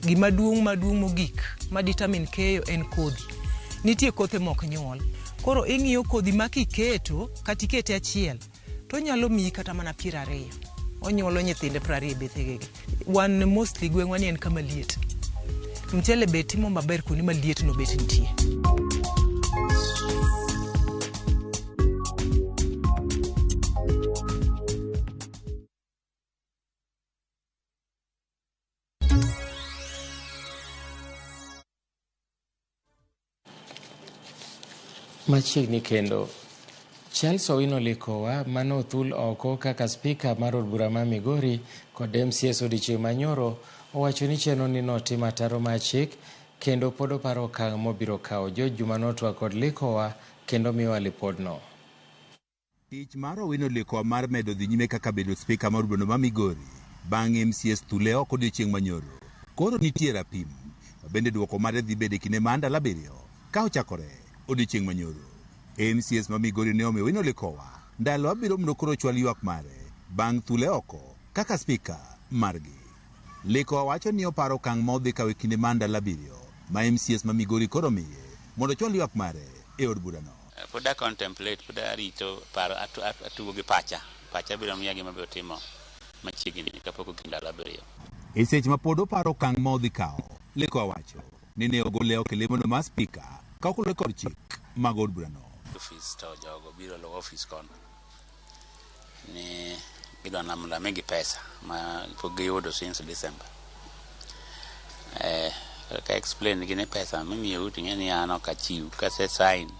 Gima maduong' mogik ma determine keyo en kodhi. Nitie kothe mok nyuol. Koro ing'iyo kodhi ma kiketo kata ikete achiel to nyalo miyi kata mana 20. Onyuolo nyithinde 20 bethegege. Wan mostly gweng'wa ni en kama liet. Mchele be timo maber kuonde ma liet no bet nitie. Machiegni kendo Charles Owino Likowa mano othul oko kaka spika mar od bura ma Migori kod MCS odiochieng' manyoro owacho ni chenro ni notim ataro mar chik kendo pod oparo okang' mobiro kawo. George Juma notwa kod Likowa kendo miwa lipodno. Tich mar Owino Likowa mar medo dhi nyime kaka bedo spika mar od bura ma Migori bang' MCS thule oko odiochieng' manyoro koro nitie rapim bende duoko mare dhi bedo kinde mar ndalo 7 ka ochakore odiochieng' manyoro. MCS ma Migori ne omiyo Owino Likowa ndalo 7 mondo koro chwal ywak mare bang' thule oko kaka spika margi. Likowa wacho ni oparo okang' modhi kawe kinde mar ndalo 7 ma MCS ma Migori koro miye mondo chwal ywak mare e od burano. Poda contemplate, poda rito paro atugo gi pacha biro miya gima biro timo machiegni kapok ogik ndalo 7. E seche ma pod oparo okang' modhi kawo, Likowa wacho ni ne ogole oko lemono mar spika ka okluwe kod chik mag od burano. Office to jogo biro lo office kono ni gidwa namla megi pesa ma pok giyudo since December. Ka explain gine pesa mimiyo ting'e ni an ok achiw kase sign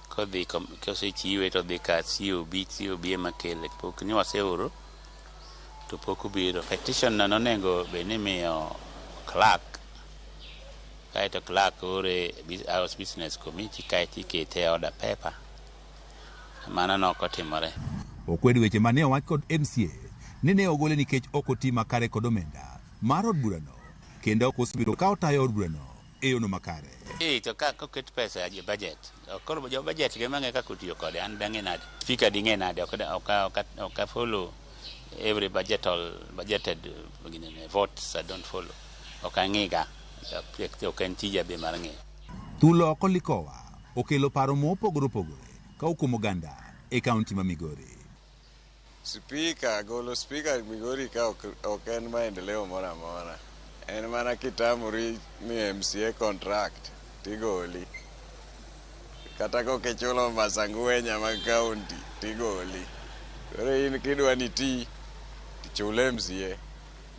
kodhi kose chiwe to dhi ka COB ema kele pok ni waseoro to pok obiro. Petition no nonego bed ni miyo clerk kaito clerk ore house business committee kaito ikete order paper mana no okotimore. Okwedo weche mane owach kod MCA ni ne ogole nikech ok oti makare kod omenda mar od burano kendo ok osebiro ka otayo od burano e yono makare. To ka oket pesa ya budget okoro jo budget ge mang'e kaka otiyo kode an dang'e nade speaker ding'e nade ok follow every budgeted votes I don't follow ok ang'iga ok en tija be mar ng'eyo. Thulo oko Likowa okelo paro mopogore opogore ka okumo oganda e kaunti ma Migori. Spika golo spika Migori ka ok en maendeleo moro amora, en mana kitamori mi MCA contract tigoli kata kokichulo masangwenya mag kaunti tigoli. Koro in kidwa ni tichule MCA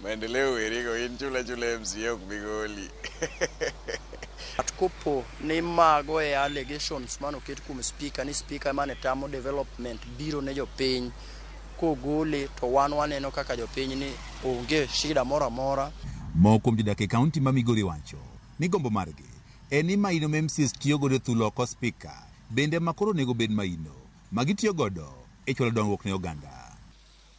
maendeleo werigo in chula MCA ok bigoli. Atkopo ni mago e allegations mano ket kuom speaker ni speaker mane tamo development biro ne jopiny kogole to wan waneno kaka jopiny ni onge shida moro amora. Moko kuom jodak e kaunti ma Migori wacho ni gombo margi en ni maino ma MCS tiyo godo thulo oko speaker bende makoro nego bed maino magitiyo godo e chwalo dongruok ne oganda.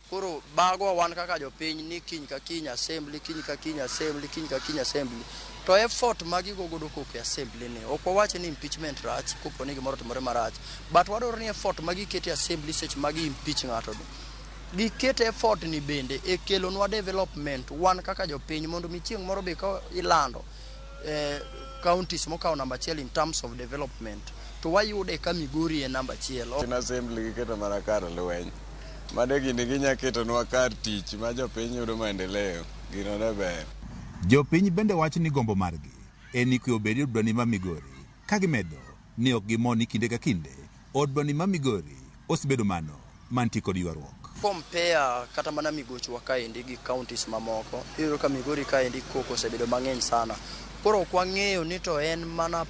Koro bago wan kaka jopiny ni kiny ka kiny assembly, kiny ka kiny assembly, kiny ka kiny assembly to effort magi gogodo koke assembly ni ok wawache ni impeachment rach kopo ni gimoro timore marach but wadwaro ni effort magi kete assembly seche magi impeach ng'ato gikete effort ni bende e kelonwa development wan kaka jopiny mondo mi chieng' moro be ka ilando counties mokawo namba 1 in terms of development to wayude ka Migori e namba 1 in assembly giketo mana kar lweny made gini ginya ketonwa kar tich ma jopiny yudo maendeleo gino ne ber. Jopiny bende wacho ni gombo margi en ni obedi od Bwana ma Migori ka gimedo ni ok gimoni kinde ka kinde od Bwana ma Migori osebedo mano mantie kod ywaruok. Compare kata mana migochwa kaendi gi counties mamoko iyudo ka Migori kaendi koko osebedo mang'eny sana koro ok wang'eyo ni to en mana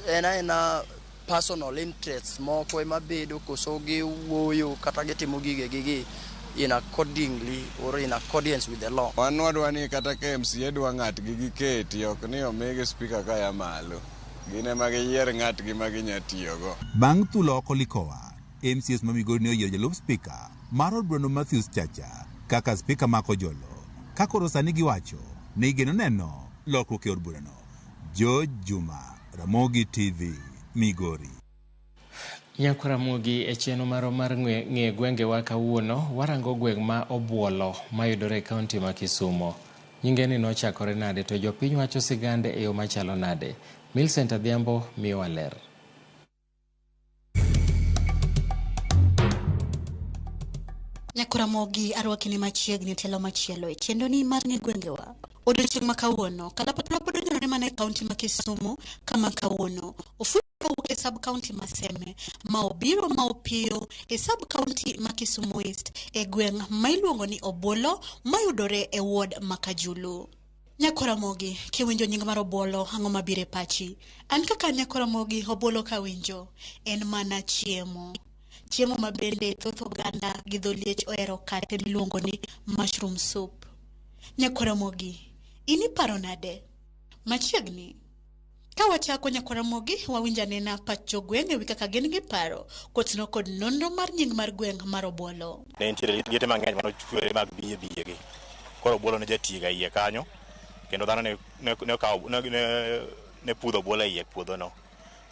ena personal interests moko ema bedo koso gi wuoyo kata gitimo gigi in accordingly or in accordance with the law. Wan wadwa ni kata ka MCA dwa ng'atgi giketi ok ni omigi speaker kaya malo gine ma giyier ng'atgi ma ginya tiyogo. Bang' thulo oko likowa MCS ma Migori ne oyiero jalup speaker mar od Bwana Matthews Chacha kaka speaker ma Kojolo ka koro sani giwacho ni geno neno lokruok e od burano. George Juma, Ramogi TV, Migori. Nyakwaramogi e chenro maro mar ng'e gwengewa kawuono warango gweng' ma Obuolo mayudore e kaunti ma Kisumo. Nyinge ni nochakore nade to jopiny wacho sigande e yo machalo nade. Millicent Adhiambo miyowa ler. Nyakwaramogi arwakni machiegni telo machielo e chenro ni mar ng'e gwengewa. Odiochieng' ma kawuono kalapapla pod onenore mana e kaunti ma Kisumu kama kawuono ofuyo kawuok e sub county ma Seme ma obiro ma opiyo e sub county ma Kisumu East e gweng' ma iluongo ni Obuolo mayudore e ward ma Kajulu. Nyakwaramogi kiwinjo nying mar Obuolo ang'o mabiro e pachi? An kaka Nyakwaramogi Obuolo kawinjo en mana chiemo ma bende thoth oganda gi dholiech ohero kate miluongo ni mushroom soup. Nyakwaramogi ini paro nade? Machiegni ka wachako Nyakwaramogi wawinja nena pach jogweng' e wi kaka gin gi paro kotenore kod nonro mar nying mar gweng' mar Obuolo. Ne nitiere liete mang'eny manochwere mag biye gi koro Obuolo ne jatiga iye kanyo kendo dhano ne okawo ne pudho Obuolo e iye puodhono.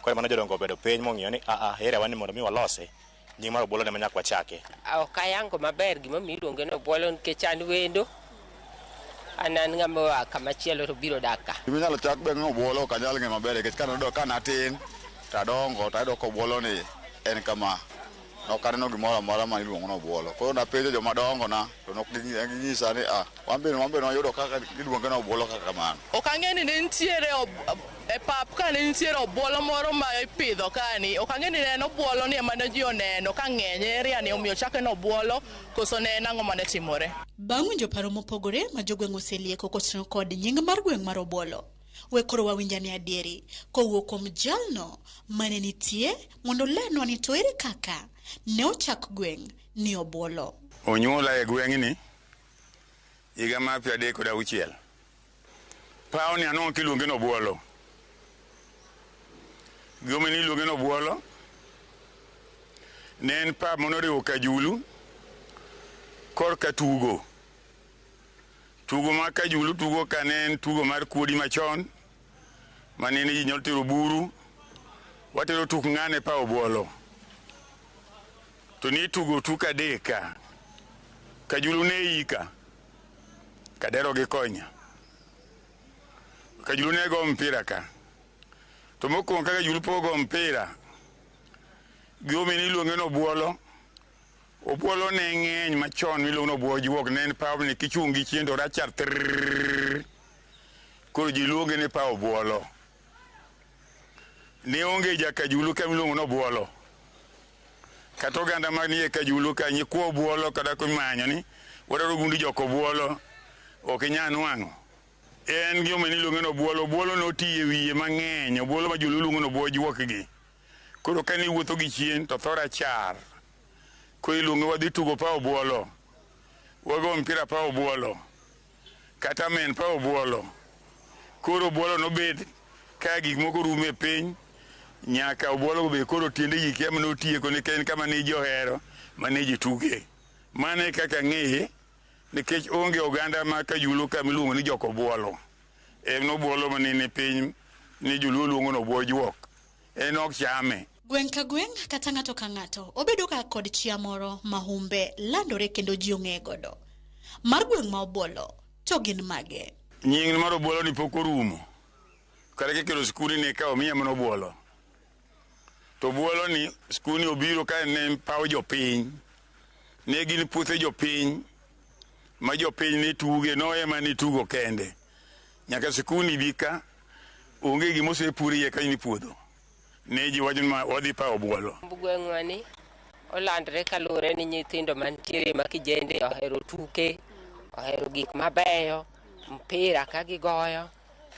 Koro mano jodongo obedo piny mong'iyo ni here wani mondo mi walose nying mar Obuolo ne manyaka wachake. Ok ayango maber gimomiyo iluonge ni Obuolo nikech an wendo an ng'ama kamachielo to biro daka. Giminyalo chak be Obuolo ok anyal ng'e maber nikech ka natin tadongo tayudo ka Obuolo ni en kama nok aneno gimoro amora ma iluongo ni Obuolo. Koro napenjo joma dongo na to nok ginyisa ni wan bende wayudo kaka giluonge ni Obuolo kaka kamano. Ok ang'e ni ne nitiere e pap ka ne nitiere Obuolo moro ma ipidho kani ok ang'e ni ne en Obuolo ni ema ne ji oneno ka ng'eny area ni omiyo chake ni Obuolo koso ne en ang'o mane timore. Bang' winjo paro mopogore ma jogweng' oselieko kotenore kod nying mar gweng' mar Obuolo, we koro wawinja ni adieri kowuok kuom jalno mane nitie mondo lenwa ni to ere kaka ne ochak gweng' ni Obuolo. Onyuola e gweng'ni higa mar 36. Paw ni anong' kiluonge ni Obuolo. Gome ni iluonge ni Obuolo ne en pap monoriwo Kajulu korka tugo mar Kajulu tugo ka ne en tugo mar kuodi machon manene ji nyalo tero buru watero tuk ng'ane pa Obuolo to ni tugo tuk adek ka Kajulu ne ika Kadero gi konya Kajulu ne go mpira ka to mokwongo kaka Kajulu pogo mpira gome ni iluonge ni Obuolo. Obuolo ne ng'eny machon miluongo ni Obuolo juok ne en paw ni kichungi chien to rachar koro ji luonge ni paw Obuolo. Ne onge ja Kajulu ka miluongo ni Obuolo kata oganda ma nie Kajulu ka nyikwa Obuolo kata kumanyo ni wadwaro gundi jok Obuolo ok inya nwang'o. En gima ni iluongo ni Obuolo. Obuolo noti e wiye mang'eny. Obuolo ma joluo luongo ni Obuolo juok gi koro ka ni wuotho gi chien to tho rachar ko iluongo wadhi tugo pa Obuolo wago mpira pa Obuolo kata men pa Obuolo. Koro Obuolo nobed ka gik moko rume piny nyaka Obuolo be koro tiende ji kia mano tieko ni ken kama ni johero mane ji tuge. Mane kaka ng'eye nikech onge oganda ma Kajulu ka miluongo ni jok Obuolo. En obuolo manini piny ni joluo luongo no obuo juok. En ok chame. Gweng' ka gweng' kata ng'ato ka ng'ato obedo ka kod chia moro ma humbe landore kendo ji ong'e godo. Mar gweng' ma obuolo to gin mage. Nying mar obuolo ni pok orumo. Kare kikelo skuli ni ka omiya mana obuolo. To obuolo ni skuli obiro ka ne paw jopiny. Ne gin puothe jopiny ma jopiny ni tuge no ema ni tugo kende. Nyaka skuli bi ka onge gima osepuri ye ka ni puodho. Ne ji wacho ma wadhi pa obuolo. Gweng'wa ni olandre kalure ni nyithindo mantiere ma kijende ohero tuke, ohero gik mabeyo, mpira ka gigoyo,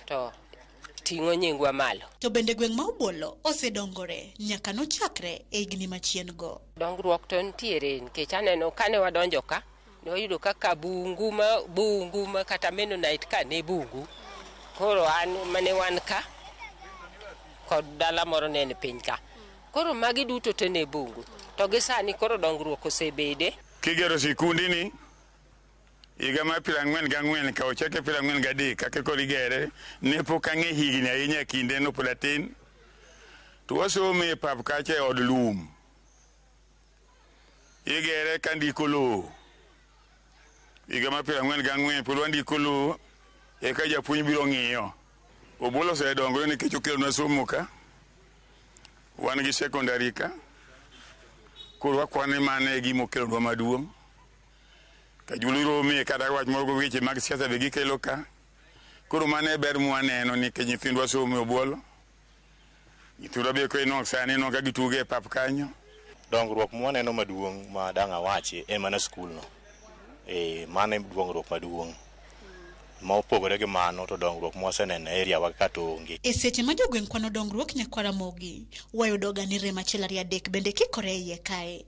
to ting'o nyingwa malo. To bende gweng' ma obuolo osedongore nyaka nochakre e higni machien go. Dongruok to nitiere nikech aneno kane wadonjo ka, ne wayudo kaka bungu ma kata Mennonite ka ne bungu. Koro an mane wan ka kod dala moro ne piny ka. Koro magi duto te ne bungu. To gi sani koro dongruok osebede. Kigero sikundi ni higa mar 44 ka ochake 43 kaka koro igere ne pok ang'e higni ahinya kinde no pod atin. To wasome pap kacha e od lum. Igere ka ndiko lowo. Higa mar 44 pod wandiko lowo eka japuonj biro ng'iyo. Obuolo osedongore nikech okelonwa somo ka. Wan gi secondary ka. Koro wakwane mane gima okelonwa maduong'. Ka julu rome kata wach moro weche mag siasa be gikelo ka. Koro mane ber mwaneno nikech nyithindwa somo obuolo. Nyithindwa be ko inok sani no ka gituge e pap kanyo. Dongruok mwaneno maduong' ma dang' awachi en mana skul no. Mane dongruok maduong'. Ma opogore gi mano to dongruok mwaseneno e area wa kata onge. E seche ma jogweng' kwano dongruok nyakwara mogi, wayudo ga ni rem achiel ariyo adek bende kikore iye kae.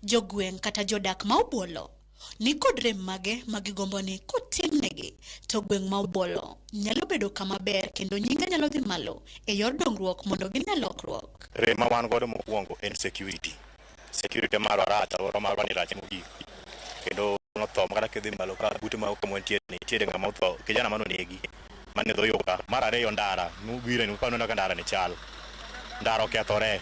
Jogweng' kata jodak ma obuolo ni kod rem mage magigombo ni kotimnegi to gweng' ma obuolo nyalo bedo kama ber kendo nyinga nyalo dhi malo e yor dongruok mondo ginyal lokruok. Rem ma wan godo mokwongo en security. Security mar rata oro mar ni rach mogik. Kendo no to makata kedhi malo ka bute ma ok montie ni tiende ngama otho kijana mano negi mane dho yoga mar ariyo ndara nubire ni pano ka ndara ni chal ndara okethore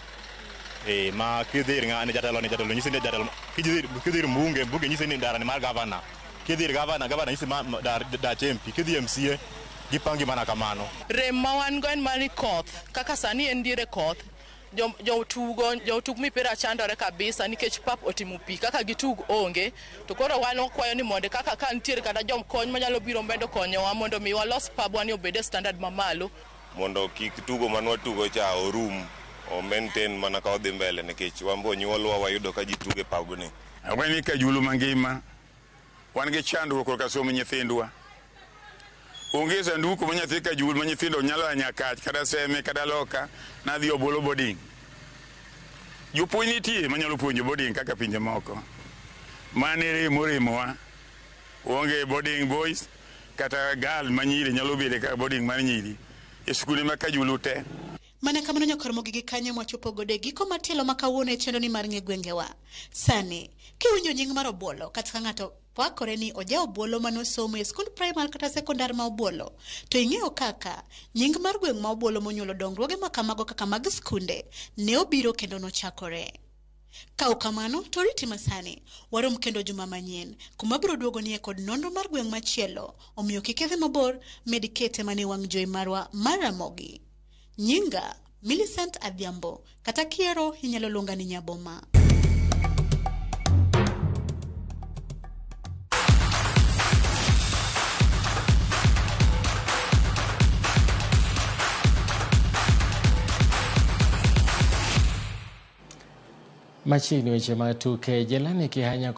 ma kidhir ngani jatelo nyisi ni jatelo kidhir mbunge nyisi ni ndara ni mar governor kidhir governor nyisi da MP kidhir MCA gipangi mana kamano. Rem ma wan go en mani koth kaka sani en diere koth jotug mipira chandore kabisa nikech pap otimo pi kaka gitug onge to koro wan okwayo ni mondo kaka ka nitiere kata jomkony manyalo biro medo konyowa mondo mi walos pabwa ni obede standard mamalo mondo kik tugo manwa tugo cha orum o maintain mana ka odhi mbele nikech wambo nyuolwa wayudo ka ji tuge pabni. Awani ka julu mangima wan gi chandruok ka somo nyithindwa. Onge sanduku ma nyathi ka jul ma nyithindo nyalo nyakach kada seme kada loka na dhi obuolo boarding. Jopuonj nitie manyalo puonjo boarding kaka pinje moko. Mane remowa. Onge boarding boys kata girl manyiri nyalo bedo ka boarding mar nyiri. E skuli ma ka julu te. Mana kamano nyakor mogi gi kanyo mwachopo gode giko matelo makawuono e chendo ni mar ng'e gwengewa. Sani, kiwinjo nying mar obuolo kata ng'ato pakore ni oja obuolo manosomo e skul primary kata sekondar ma obuolo, to ing'eyo kaka nying mar gweng' ma obuolo monyuolo dongruoge makamago kaka mag skunde ne obiro kendo nochakore. Kao kamano to riti masani warom kendo juma manyien kuma biro duogo ni e kod nonro mar gweng' machielo omiyo kikethe mabor medikete mane wang' joy marwa Maramogi. Nyinga Millicent Adhiambo kata kiero inyalo luonga ni Nyaboma. Machiegni weche mag tuke Jelani Kihanya